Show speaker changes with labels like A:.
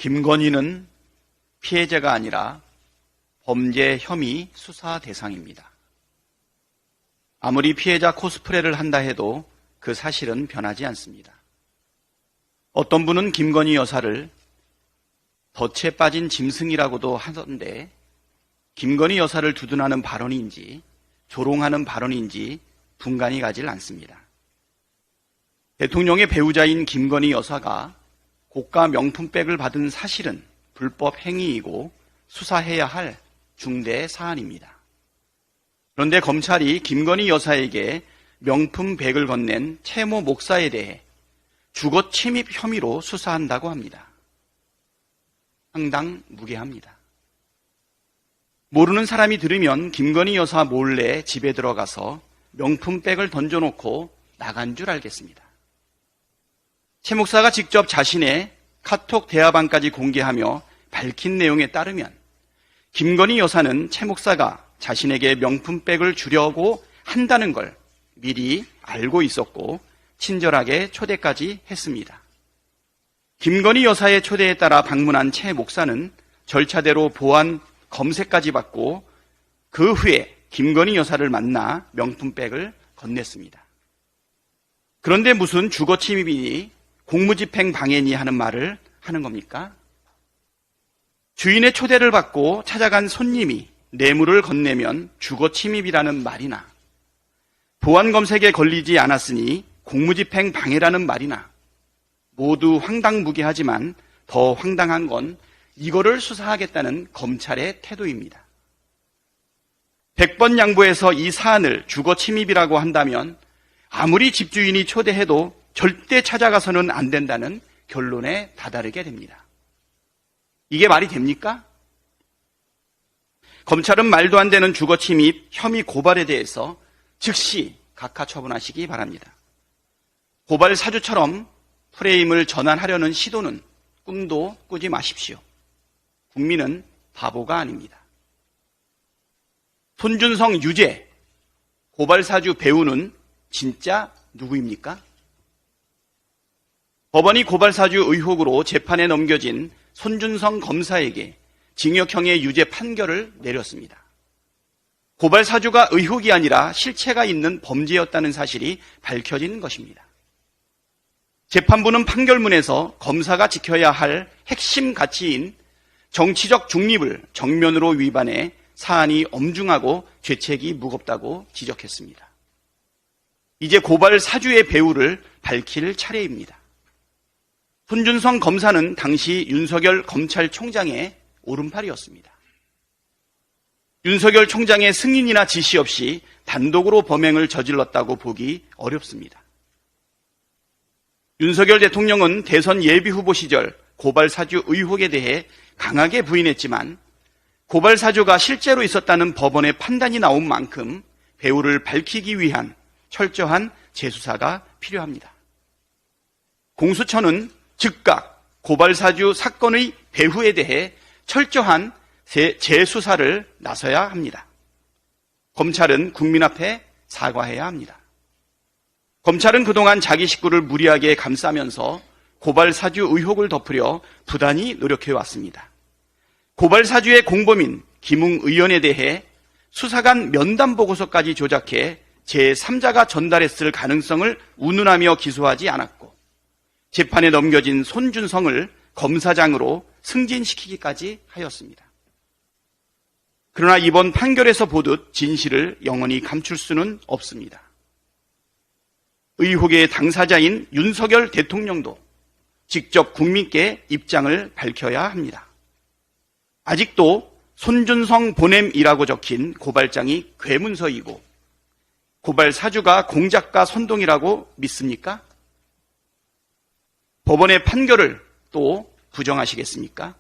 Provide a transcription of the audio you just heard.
A: 김건희는 피해자가 아니라 범죄 혐의 수사 대상입니다. 아무리 피해자 코스프레를 한다 해도 그 사실은 변하지 않습니다. 어떤 분은 김건희 여사를 덫에 빠진 짐승이라고도 하던데 김건희 여사를 두둔하는 발언인지 조롱하는 발언인지 분간이 가질 않습니다. 대통령의 배우자인 김건희 여사가 고가 명품백을 받은 사실은 불법 행위이고 수사해야 할 중대 사안입니다. 그런데 검찰이 김건희 여사에게 명품백을 건넨 채모 목사에 대해 주거 침입 혐의로 수사한다고 합니다. 상당 무게합니다. 모르는 사람이 들으면 김건희 여사 몰래 집에 들어가서 명품백을 던져놓고 나간 줄 알겠습니다. 채 목사가 직접 자신의 카톡 대화방까지 공개하며 밝힌 내용에 따르면 김건희 여사는 채 목사가 자신에게 명품백을 주려고 한다는 걸 미리 알고 있었고 친절하게 초대까지 했습니다. 김건희 여사의 초대에 따라 방문한 채 목사는 절차대로 보안 검색까지 받고 그 후에 김건희 여사를 만나 명품백을 건넸습니다. 그런데 무슨 주거 침입이니 공무집행 방해니 하는 말을 하는 겁니까? 주인의 초대를 받고 찾아간 손님이 뇌물을 건네면 주거 침입이라는 말이나 보안 검색에 걸리지 않았으니 공무집행 방해라는 말이나 모두 황당무계하지만 더 황당한 건 이거를 수사하겠다는 검찰의 태도입니다. 100번 양보해서 이 사안을 주거 침입이라고 한다면 아무리 집주인이 초대해도 절대 찾아가서는 안 된다는 결론에 다다르게 됩니다. 이게 말이 됩니까? 검찰은 말도 안 되는 주거 침입 혐의 고발에 대해서 즉시 각하 처분하시기 바랍니다. 고발 사주처럼 프레임을 전환하려는 시도는 꿈도 꾸지 마십시오. 국민은 바보가 아닙니다. 손준성 유죄, 고발 사주 배우는 진짜 누구입니까? 법원이 고발 사주 의혹으로 재판에 넘겨진 손준성 검사에게 징역형의 유죄 판결을 내렸습니다. 고발 사주가 의혹이 아니라 실체가 있는 범죄였다는 사실이 밝혀진 것입니다. 재판부는 판결문에서 검사가 지켜야 할 핵심 가치인 정치적 중립을 정면으로 위반해 사안이 엄중하고 죄책이 무겁다고 지적했습니다. 이제 고발 사주의 배우를 밝힐 차례입니다. 손준성 검사는 당시 윤석열 검찰총장의 오른팔이었습니다. 윤석열 총장의 승인이나 지시 없이 단독으로 범행을 저질렀다고 보기 어렵습니다. 윤석열 대통령은 대선 예비후보 시절 고발 사주 의혹에 대해 강하게 부인했지만 고발 사주가 실제로 있었다는 법원의 판단이 나온 만큼 배우를 밝히기 위한 철저한 재수사가 필요합니다. 공수처는 즉각 고발 사주 사건의 배후에 대해 철저한 재수사를 나서야 합니다. 검찰은 국민 앞에 사과해야 합니다. 검찰은 그동안 자기 식구를 무리하게 감싸면서 고발 사주 의혹을 덮으려 부단히 노력해왔습니다. 고발 사주의 공범인 김웅 의원에 대해 수사관 면담 보고서까지 조작해 제3자가 전달했을 가능성을 운운하며 기소하지 않았고 재판에 넘겨진 손준성을 검사장으로 승진시키기까지 하였습니다. 그러나 이번 판결에서 보듯 진실을 영원히 감출 수는 없습니다. 의혹의 당사자인 윤석열 대통령도 직접 국민께 입장을 밝혀야 합니다. 아직도 손준성 보냄이라고 적힌 고발장이 괴문서이고 고발 사주가 공작가 선동이라고 믿습니까? 법원의 판결을 또 부정하시겠습니까?